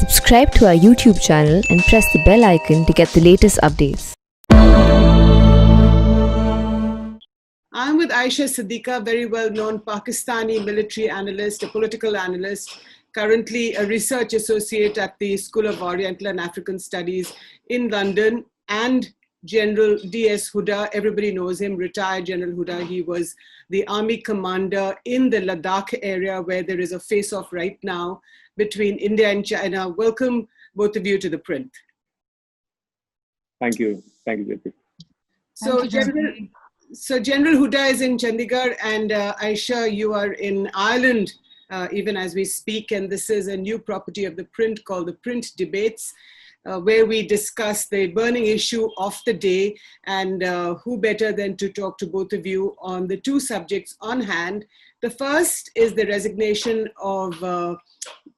Subscribe to our YouTube channel and press the bell icon to get the latest updates. I'm with Ayesha Siddiqa, very well-known Pakistani military analyst, a political analyst, currently a research associate at the School of Oriental and African Studies in London, and General DS Hooda. Everybody knows him, retired General Hooda. He was the army commander in the Ladakh area where there is a face-off right now between India and China. Welcome, both of you, to the print. Thank you. Thank you, JP. So General Hooda is in Chandigarh, and Ayesha, you are in Ireland even as we speak, and this is a new property of the print called the Print Debates, where we discuss the burning issue of the day, and who better than to talk to both of you on the two subjects on hand. The first is the resignation of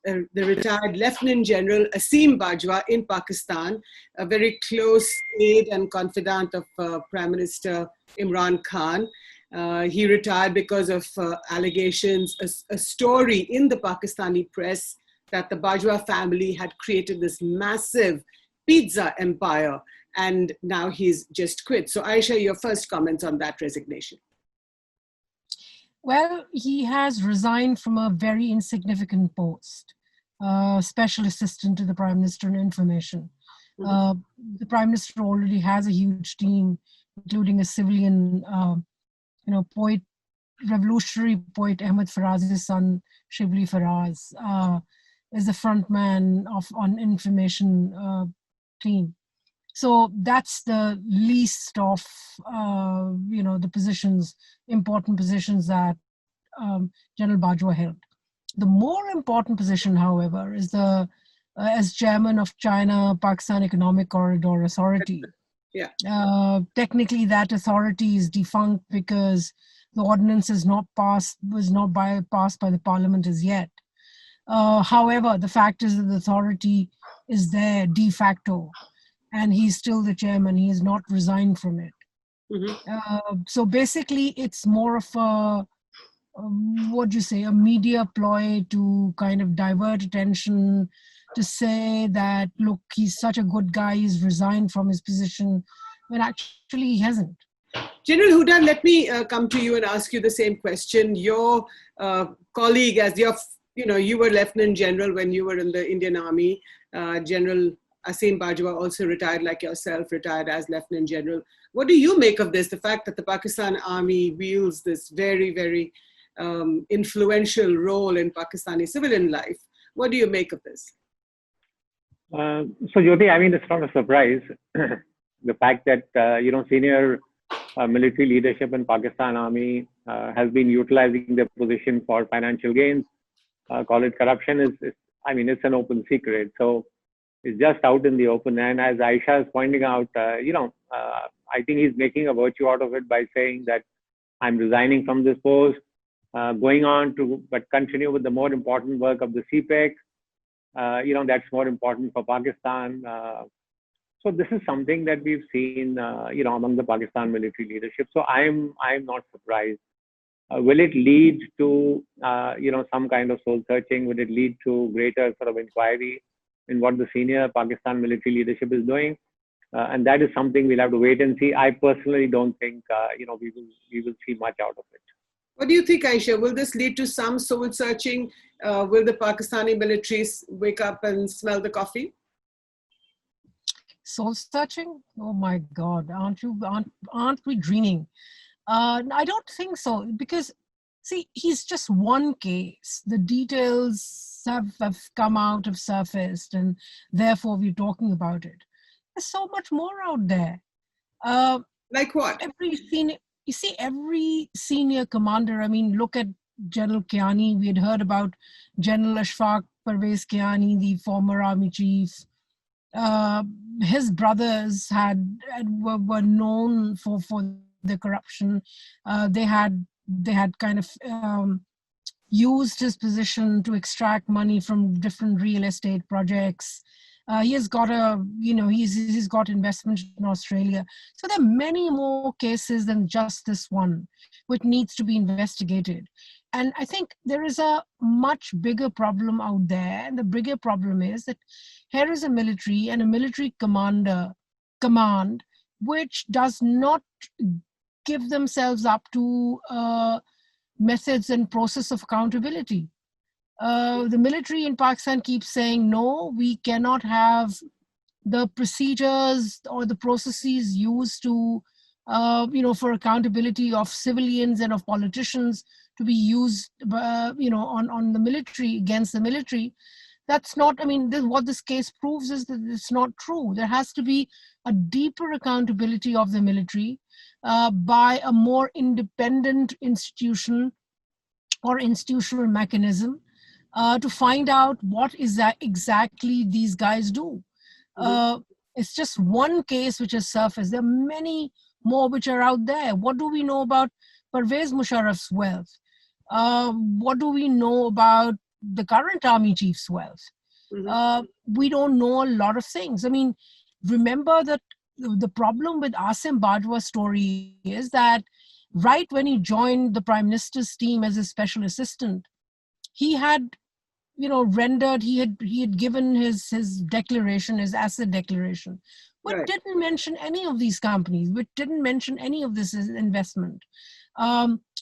the retired Lieutenant General Asim Bajwa in Pakistan, a very close aide and confidant of Prime Minister Imran Khan. He retired because of allegations, a story in the Pakistani press that the Bajwa family had created this massive pizza empire, and now he's just quit. So Ayesha, your first comments on that resignation. Well, he has resigned from a very insignificant post, special assistant to the Prime Minister on information. The Prime Minister already has a huge team, including a civilian, poet, revolutionary poet Ahmed Faraz's son, Shibli Faraz, is the front man on information team. So that's the least of, the positions, important positions that General Bajwa held. The more important position, however, is as chairman of China Pakistan Economic Corridor Authority. Yeah. Technically, that authority is defunct because the ordinance was not passed by the parliament as yet. However, the fact is that the authority is there de facto, and he's still the chairman. He has not resigned from it. So basically, it's more of a a media ploy to kind of divert attention, to say that, look, he's such a good guy, he's resigned from his position, when actually he hasn't. General Hooda, let me come to you and ask you the same question. Your colleague, you were Lieutenant General when you were in the Indian Army. General Asim Bajwa also retired like yourself, retired as Lieutenant General. What do you make of this, the fact that the Pakistan Army wields this very, very influential role in Pakistani civilian life? What do you make of this? So Jyoti, I mean, it's not a surprise. The fact that, senior military leadership in Pakistan Army has been utilizing their position for financial gains, call it corruption, it's an open secret. So it's just out in the open. And as Ayesha is pointing out, I think he's making a virtue out of it by saying that I'm resigning from this post, going on to continue with the more important work of the CPEC. That's more important for Pakistan. So this is something that we've seen, among the Pakistan military leadership. So I'm not surprised. Will it lead to, some kind of soul searching? Will it lead to greater sort of inquiry in what the senior Pakistan military leadership is doing? And that is something we'll have to wait and see. I personally don't think, we will see much out of it. What do you think, Ayesha? Will this lead to some soul searching? Will the Pakistani militaries wake up and smell the coffee? Soul searching? Oh my God! Aren't we dreaming? I don't think so, because see, he's just one case. The details have come out, have surfaced, and therefore we're talking about it. There's so much more out there. Like what? Every senior commander, look at General Kiani. We had heard about General Ashfaq Pervez Kiani, the former army chief. His brothers were known for the corruption. They had kind of used his position to extract money from different real estate projects. He has got he's got investment in Australia. So there are many more cases than just this one, which needs to be investigated. And I think there is a much bigger problem out there. And the bigger problem is that here is a military and a military command, which does not give themselves up to methods and process of accountability. The military in Pakistan keeps saying, no, we cannot have the procedures or the processes used to, for accountability of civilians and of politicians to be used, on the military, against the military. That's not, what this case proves is that it's not true. There has to be a deeper accountability of the military by a more independent institution or institutional mechanism to find out what is that exactly these guys do. It's just one case which has surfaced. There are many more which are out there. What do we know about Pervez Musharraf's wealth? What do we know about the current army chief's wealth? We don't know a lot of things. Remember that the problem with Asim Bajwa's story is that right when he joined the Prime Minister's team as a special assistant, he had rendered, he had given his declaration, his asset declaration, but Right. didn't mention any of these companies, but didn't mention any of this investment.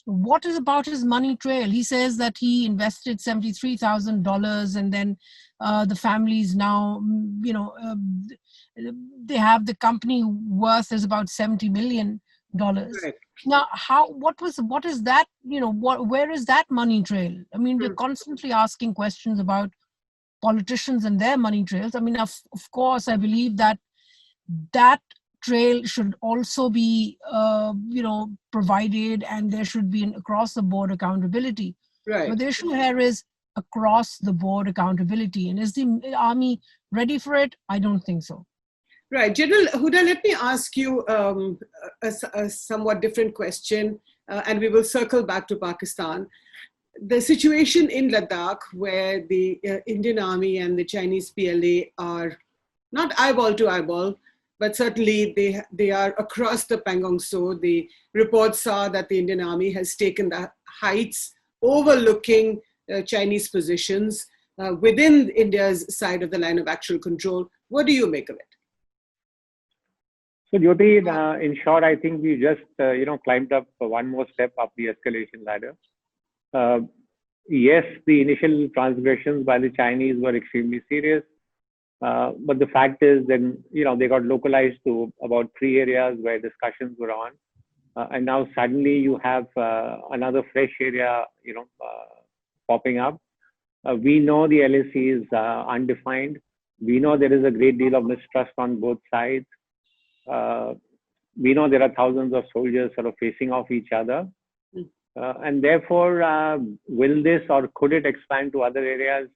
What is about his money trail? He says that he invested $73,000 and then the families now, they have the company worth is about $70 million. Right. Now, what is that, where is that money trail? We're constantly asking questions about politicians and their money trails. Of course, I believe that trail should also be, provided, and there should be an across the board accountability. Right. But the issue here is across the board accountability. And is the army ready for it? I don't think so. Right. General Hooda, let me ask you a somewhat different question, and we will circle back to Pakistan. The situation in Ladakh, where the Indian Army and the Chinese PLA are not eyeball to eyeball, but certainly they are across the Pangong Tso. The reports are that the Indian Army has taken the heights overlooking Chinese positions within India's side of the line of actual control. What do you make of it? So Jyoti, in short, I think we just, climbed up one more step up the escalation ladder. Yes, the initial transgressions by the Chinese were extremely serious. But the fact is then, they got localized to about 3 areas where discussions were on. And now suddenly you have another fresh area, popping up. We know the LAC is undefined. We know there is a great deal of mistrust on both sides. We know there are thousands of soldiers sort of facing off each other. And therefore, will this or could it expand to other areas?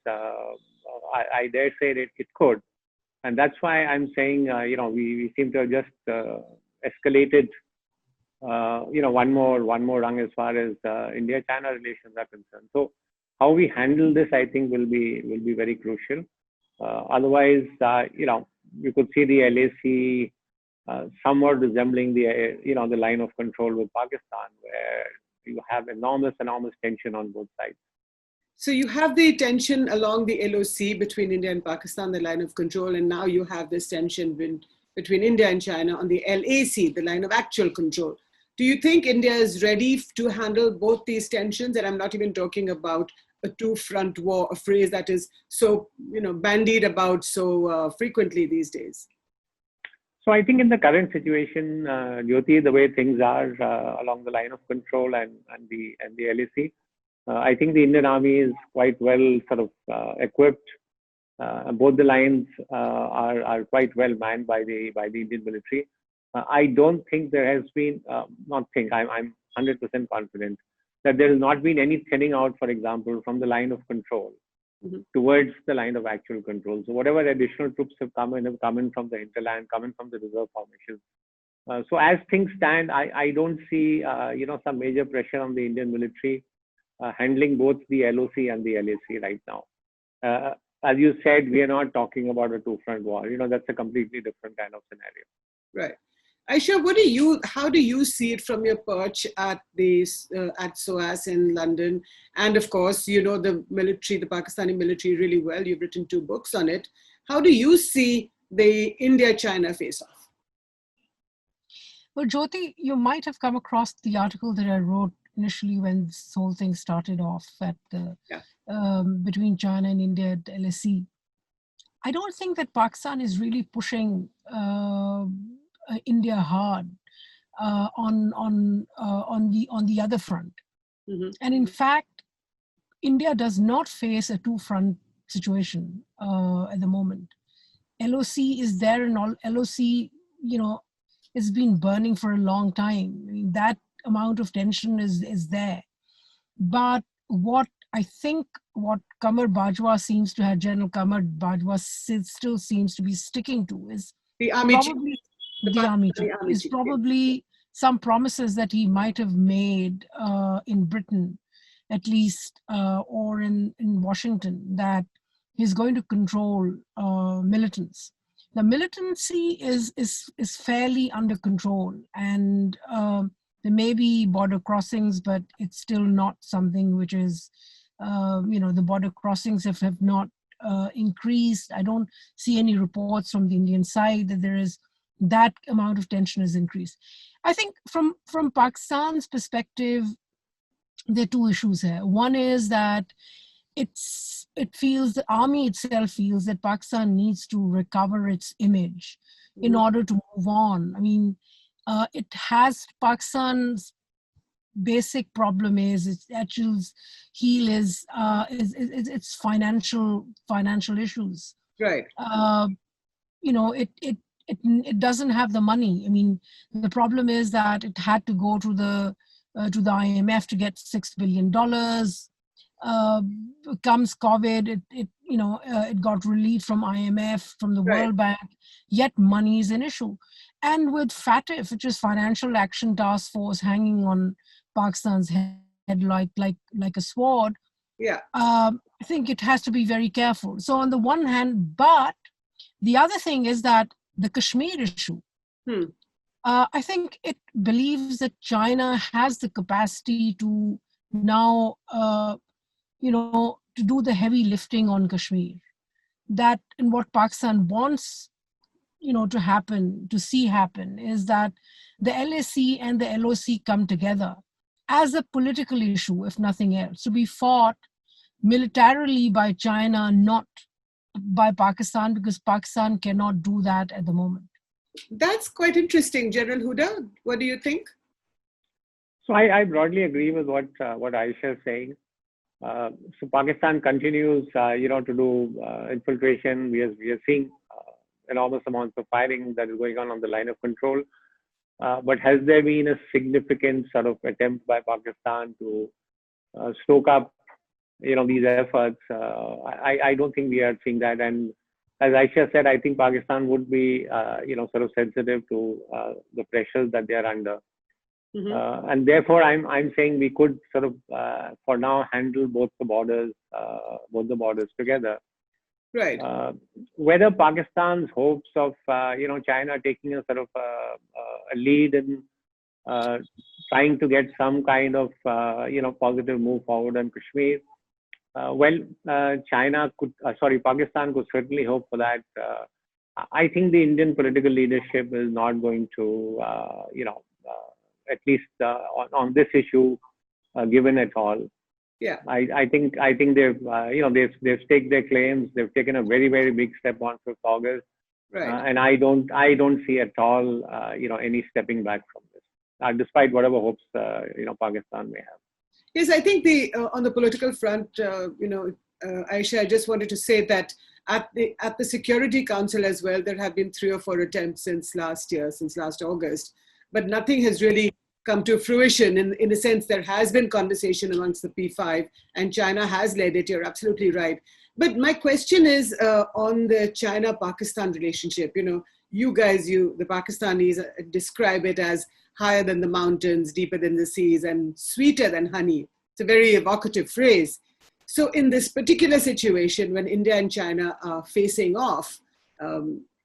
I dare say it could. And that's why I'm saying, we seem to have just escalated, one more rung as far as India-China relations are concerned. So how we handle this, I think, will be very crucial. Otherwise, you could see the LAC somewhat resembling the line of control with Pakistan, where you have enormous tension on both sides. So you have the tension along the LOC between India and Pakistan, the line of control, and now you have this tension between India and China on the LAC, the line of actual control. Do you think India is ready to handle both these tensions? And I'm not even talking about a two-front war, a phrase that is so bandied about so frequently these days. So I think in the current situation, Jyoti, the way things are along the line of control and the LAC, I think the Indian Army is quite well sort of equipped. Both the lines are quite well manned by the Indian military. I don't think there has been, I'm 100% confident that there has not been any thinning out, for example, from the line of control towards the line of actual control. So whatever additional troops have come in from the hinterland, come in from the reserve formations. So as things stand, I don't see, some major pressure on the Indian military handling both the LOC and the LAC right now. As you said, we are not talking about a two-front war. That's a completely different kind of scenario. Right. Aisha, how do you see it from your perch at at SOAS in London? And of course, you know the military, the Pakistani military really well. You've written 2 books on it. How do you see the India-China face-off? Well, Jyoti, you might have come across the article that I wrote initially when this whole thing started off at the between China and India at LSE. I don't think that Pakistan is really pushing India hard on the other front. Mm-hmm. And in fact, India does not face a two-front situation at the moment. LOC is there, and all LOC, you know, it's been burning for a long time. I mean, that amount of tension is there. But what I think what Bajwa seems to have, General Bajwa still seems to be sticking to is the army probably the army chief. Is probably some promises that he might have made in Britain, at least, or in Washington, that he's going to control militants. The militancy is fairly under control, and there may be border crossings, but it's still not something which is, the border crossings have not increased. I don't see any reports from the Indian side that there is that amount of tension has increased. I think from Pakistan's perspective, there are 2 issues here. One is that the army itself feels that Pakistan needs to recover its image in order to move on. I mean, Pakistan's basic problem is its Achilles heel is its financial issues. Right. It doesn't have the money. I mean, the problem is that it had to go to the IMF to get $6 billion. Comes COVID, it got relief from IMF, from the World Bank, yet money is an issue. And with FATF, which is Financial Action Task Force, hanging on Pakistan's head like a sword, I think it has to be very careful. So on the one hand, but the other thing is that the Kashmir issue, I think it believes that China has the capacity to now, to do the heavy lifting on Kashmir. That, and what Pakistan wants, to see happen is that the LAC and the LOC come together as a political issue, if nothing else, to be fought militarily by China, not by Pakistan, because Pakistan cannot do that at the moment. That's quite interesting. General Hooda, what do you think? So I broadly agree with what Ayesha is saying. So Pakistan continues, to do infiltration. We are seeing enormous amounts of firing that is going on the line of control. But has there been a significant sort of attempt by Pakistan to stoke up, these efforts? I don't think we are seeing that. And as Ayesha said, I think Pakistan would be, sort of sensitive to the pressures that they are under. And therefore, I'm saying we could sort of, for now, handle both the borders together. Right. Whether Pakistan's hopes of, China taking a sort of a lead in trying to get some kind of, positive move forward on Kashmir. Pakistan could certainly hope for that. I think the Indian political leadership is not going to, at least on this issue, given at all. Yeah. I think they've staked their claims. They've taken a very, very big step on 5th August. Right. And I don't see at all, any stepping back from this, despite whatever hopes, Pakistan may have. Yes, I think on the political front, Ayesha, I just wanted to say that at the Security Council as well, there have been 3 or 4 attempts since last August, but nothing has really come to fruition. In a sense, there has been conversation amongst the P5, and China has led it. You're absolutely right. But my question is on the China-Pakistan relationship. You guys, the Pakistanis, describe it as higher than the mountains, deeper than the seas, and sweeter than honey. It's a very evocative phrase. So in this particular situation, when India and China are facing off,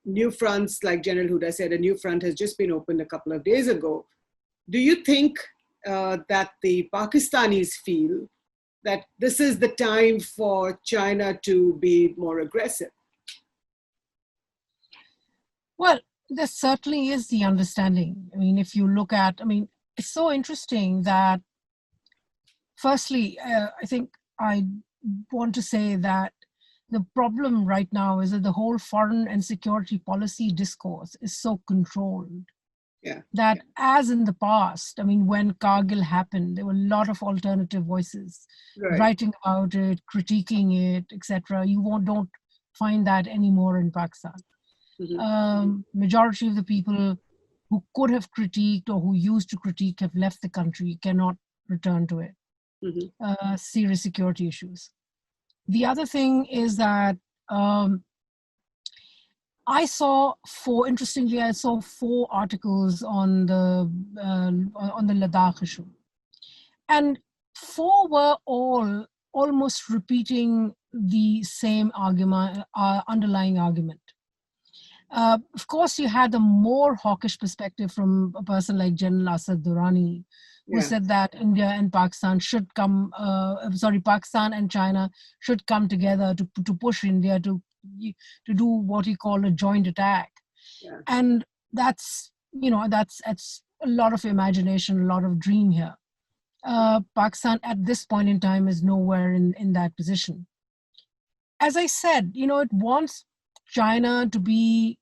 new fronts, like General Hooda said, a new front has just been opened a couple of days ago. Do you think that the Pakistanis feel that this is the time for China to be more aggressive? Well, there certainly is the understanding. I mean, if you look at, I mean, it's so interesting that, firstly, I think I want to say that the problem right now is that the whole foreign and security policy discourse is so controlled. Yeah. That as in the past, I mean, when Kargil happened, there were a lot of alternative voices writing about it, critiquing it, etc. Don't find that anymore in Pakistan. Majority of the people who could have critiqued or who used to critique have left the country, cannot return to it. Serious security issues. The other thing is that I saw four articles on the Ladakh issue, and four were all almost repeating the same argument, underlying argument. Of course, you had a more hawkish perspective from a person like General Asad Durrani, who said that India and Pakistan should Pakistan and China should come together to push India to do what he called a joint attack. And that's a lot of imagination, a lot of dream here. Pakistan at this point in time is nowhere in that position. As I said, it wants China to be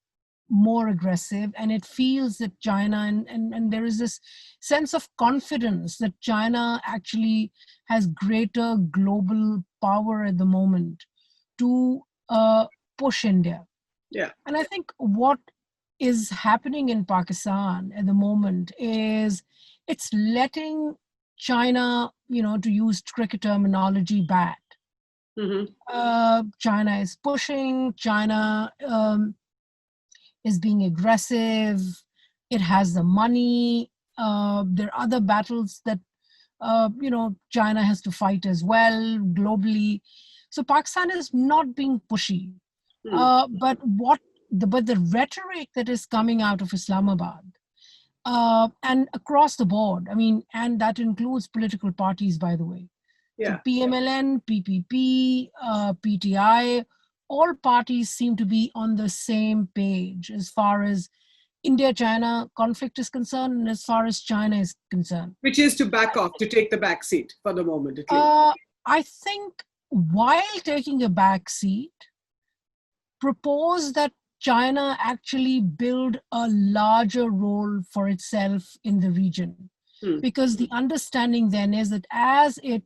more aggressive, and it feels that China, and there is this sense of confidence that China actually has greater global power at the moment to push India. Yeah. And I think what is happening in Pakistan at the moment is it's letting China, to use cricket terminology, bat. China is pushing, China is being aggressive, it has the money, there are other battles that, China has to fight as well globally. So Pakistan is not being pushy. But the rhetoric that is coming out of Islamabad and across the board, I mean, and that includes political parties, by the way. So PMLN, PPP, PTI, all parties seem to be on the same page as far as India-China conflict is concerned and as far as China is concerned. Which is to back off, to take the back seat for the moment, at least. I think while taking a back seat, propose that China actually build a larger role for itself in the region. Because the understanding then is that as it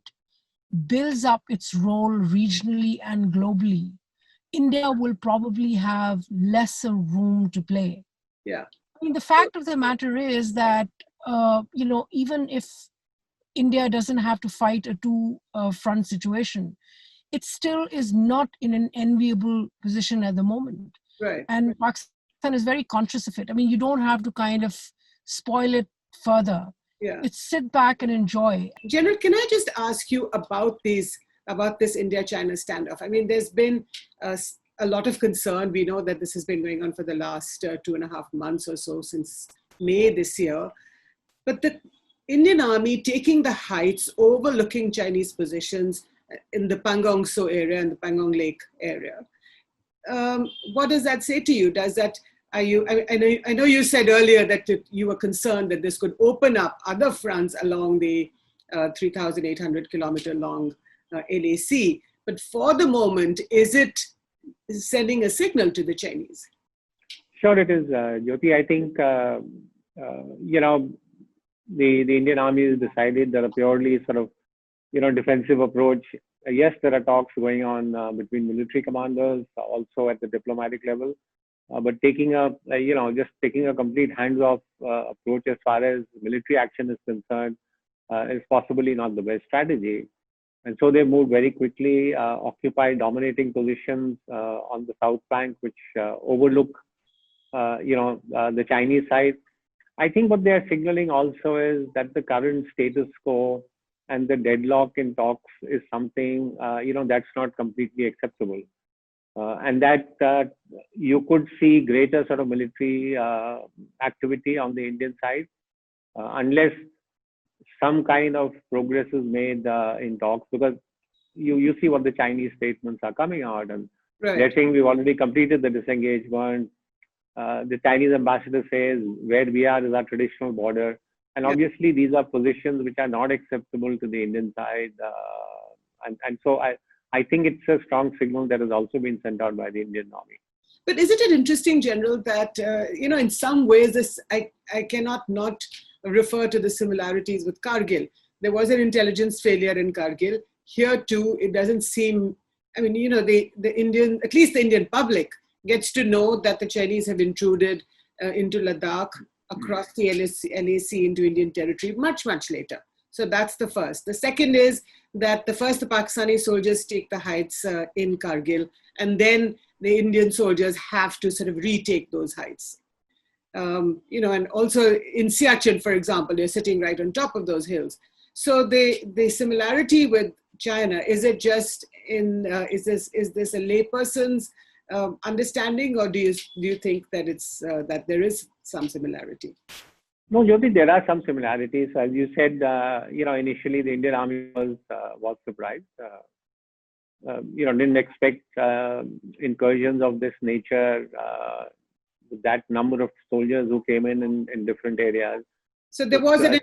builds up its role regionally and globally, India will probably have lesser room to play. Yeah. I mean, the fact of the matter is that, even if India doesn't have to fight a two-front situation, it still is not in an enviable position at the moment. Right. And Pakistan is very conscious of it. I mean, you don't have to kind of spoil it further. Yeah. It's sit back and enjoy. General, can I just ask you about this India-China standoff? I mean, there's been a lot of concern. We know that this has been going on for the last 2.5 months or so, since May this year. But the Indian Army taking the heights, overlooking Chinese positions in the Pangong Tso area and the Pangong Lake area. What does that say to you? I know you said earlier that you were concerned that this could open up other fronts along the 3,800 kilometer long LAC. But for the moment, is it sending a signal to the Chinese? Sure, it is, Jyoti. I think, the Indian Army has decided that a purely sort of, defensive approach. Yes, there are talks going on between military commanders, also at the diplomatic level. But taking a complete hands-off approach as far as military action is concerned is possibly not the best strategy. And so they moved very quickly, occupy dominating positions on the south bank, which overlook, the Chinese side. I think what they are signaling also is that the current status quo and the deadlock in talks is something, that's not completely acceptable. and that you could see greater sort of military activity on the Indian side, unless some kind of progress is made in talks, because you see what the Chinese statements are coming out, and they're saying we've already completed the disengagement. The Chinese ambassador says where we are is our traditional border. And obviously, these are positions which are not acceptable to the Indian side. And so I think it's a strong signal that has also been sent out by the Indian Army. But isn't it interesting, General, that, in some ways, I cannot not refer to the similarities with Kargil. There was an intelligence failure in Kargil. Here, too, it doesn't seem, the Indian, at least the Indian public, gets to know that the Chinese have intruded into Ladakh, across the LAC into Indian territory much, much later. So that's the first. The second is that the Pakistani soldiers take the heights in Kargil, and then the Indian soldiers have to sort of retake those heights. And also in Siachen, for example, they're sitting right on top of those hills. So the similarity with China, is it just is this a layperson's understanding, or do you think that it's that there is some similarity? No, Jyoti, there are some similarities. As you said, initially the Indian Army was surprised. Didn't expect incursions of this nature, with that number of soldiers who came in different areas. So there was an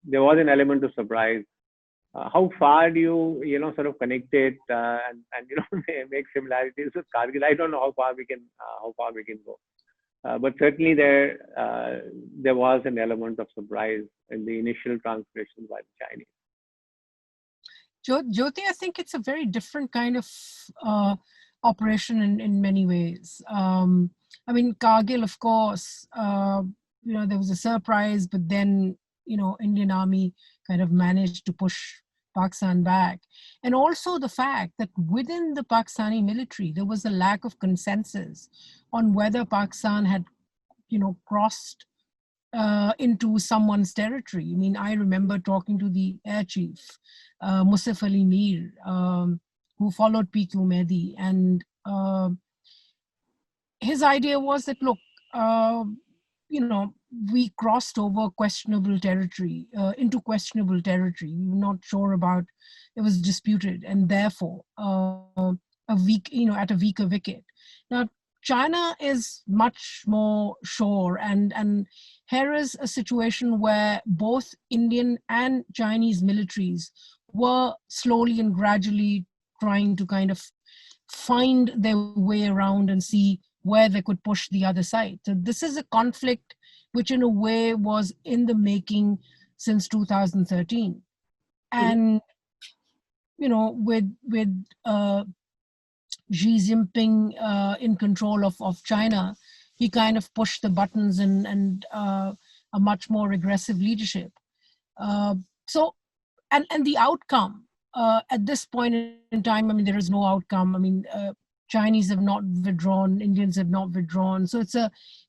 there was an element of surprise. How far do you sort of connect it and make similarities with Kargil? I don't know how far we can go, but certainly there was an element of surprise in the initial transgressions by the Chinese. Jyoti, I think it's a very different kind of operation in many ways. Kargil, of course, there was a surprise, but then Indian Army kind of managed to push Pakistan back. And also the fact that within the Pakistani military, there was a lack of consensus on whether Pakistan had, crossed into someone's territory. I remember talking to the air chief, Musaf Ali Mir, who followed PQ Mehdi. And his idea was that, look, we crossed over questionable territory, into questionable territory. We were not sure about, it was disputed, and therefore at a weaker wicket. Now, China is much more sure, and here is a situation where both Indian and Chinese militaries were slowly and gradually trying to kind of find their way around and see where they could push the other side. So this is a conflict which in a way was in the making since 2013. And, with Xi Jinping in control of China, he kind of pushed the buttons and a much more aggressive leadership. So the outcome at this point in time, there is no outcome. Chinese have not withdrawn, Indians have not withdrawn. So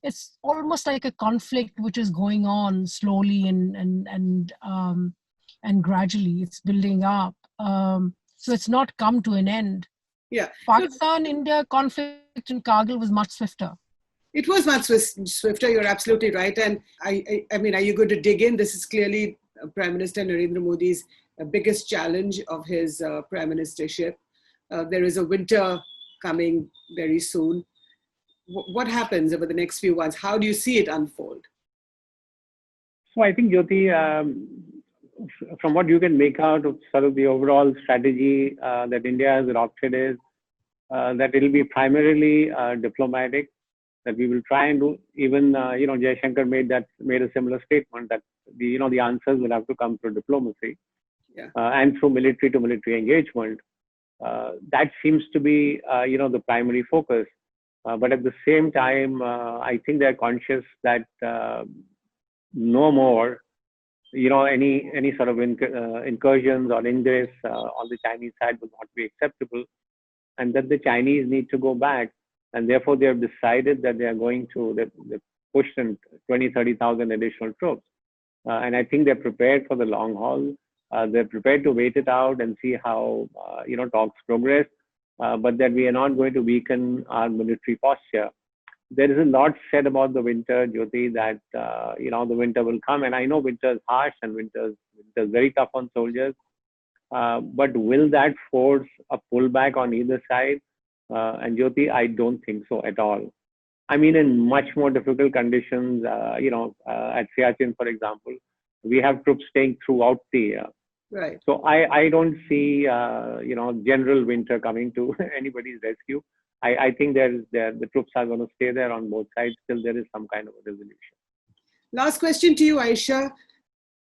it's almost like a conflict which is going on slowly and gradually. It's building up. So it's not come to an end. Yeah. Pakistan-India conflict in Kargil was much swifter. It was much swifter. You're absolutely right. And are you going to dig in? This is clearly Prime Minister Narendra Modi's biggest challenge of his prime ministership. There is a winter coming very soon. What happens over the next few months? How do you see it unfold? So I think, Jyoti, from what you can make out of sort of the overall strategy that India has adopted is that it will be primarily diplomatic, that we will try and do, even, Jaishankar made a similar statement that the answers will have to come through diplomacy and through military to military engagement. That seems to be, the primary focus. But at the same time, I think they're conscious that no more, any sort of incursions or ingress on the Chinese side will not be acceptable, and that the Chinese need to go back. And therefore, they have decided that they are going to push in 20,000-30,000 additional troops. And I think they're prepared for the long haul. they're prepared to wait it out and see how talks progress, but that we are not going to weaken our military posture. There is a lot said about the winter, Jyoti, that the winter will come, and I know winter is harsh and winter is very tough on soldiers. But will that force a pullback on either side? And Jyoti, I don't think so at all. I mean, in much more difficult conditions, at Siachen, for example, we have troops staying throughout the year. Right. So I don't see, general winter coming to anybody's rescue. I think the troops are going to stay there on both sides till there is some kind of a resolution. Last question to you, Ayesha.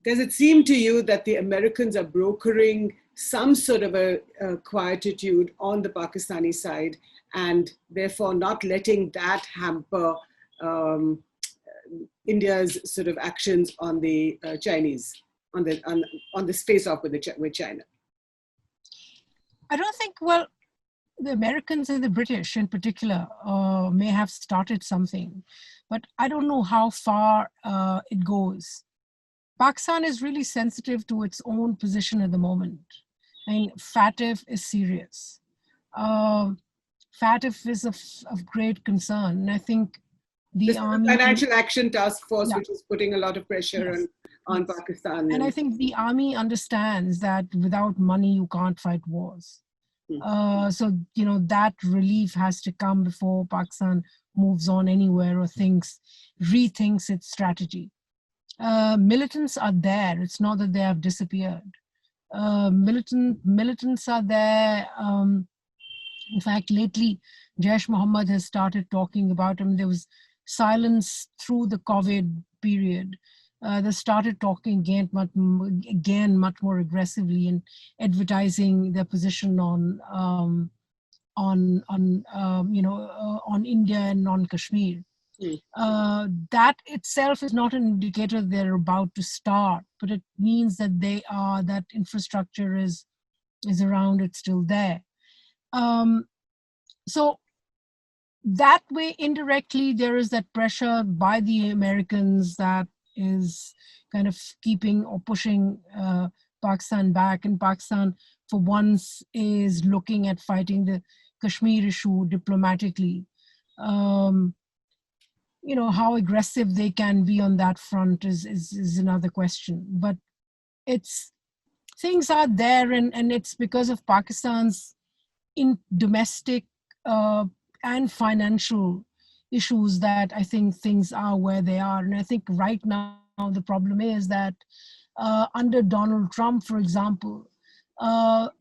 Does it seem to you that the Americans are brokering some sort of a quietude on the Pakistani side and therefore not letting that hamper India's sort of actions on the Chinese, on the face-off with China? I don't think, well, the Americans and the British in particular may have started something, but I don't know how far it goes. Pakistan is really sensitive to its own position at the moment. I mean, FATF is serious. FATF is of great concern. And I think the army... Financial Action Task Force, which is putting a lot of pressure on Pakistan. And I think the army understands that without money, you can't fight wars. So, that relief has to come before Pakistan moves on anywhere or rethinks its strategy. Militants are there. It's not that they have disappeared. Militants are there. In fact, lately, Jaish Mohammed has started talking about them. There was silence through the COVID period. They started talking again much more aggressively and advertising their position on India and on Kashmir. That itself is not an indicator they're about to start, but it means that that infrastructure is around, it's still there. So that way, indirectly, there is that pressure by the Americans that is kind of keeping or pushing Pakistan back, and Pakistan for once is looking at fighting the Kashmir issue diplomatically. How aggressive they can be on that front is another question. But things are there, and it's because of Pakistan's domestic and financial issues that I think things are where they are. And I think right now the problem is that under Donald Trump, for example,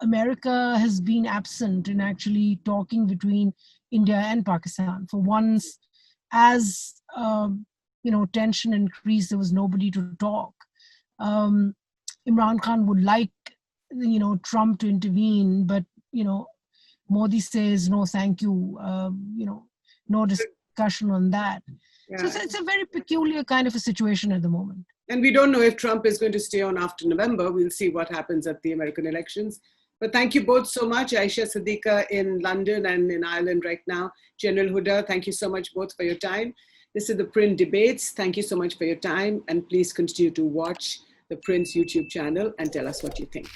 America has been absent in actually talking between India and Pakistan. For once, as tension increased, there was nobody to talk. Imran Khan would like Trump to intervene, but Modi says no, thank you. No discussion on that. Yeah. So it's a very peculiar kind of a situation at the moment. And we don't know if Trump is going to stay on after November. We'll see what happens at the American elections. But thank you both so much. Ayesha Siddiqa in London and in Ireland right now. General Hooda, thank you so much both for your time. This is the Print Debates. Thank you so much for your time. And please continue to watch the Print's YouTube channel and tell us what you think.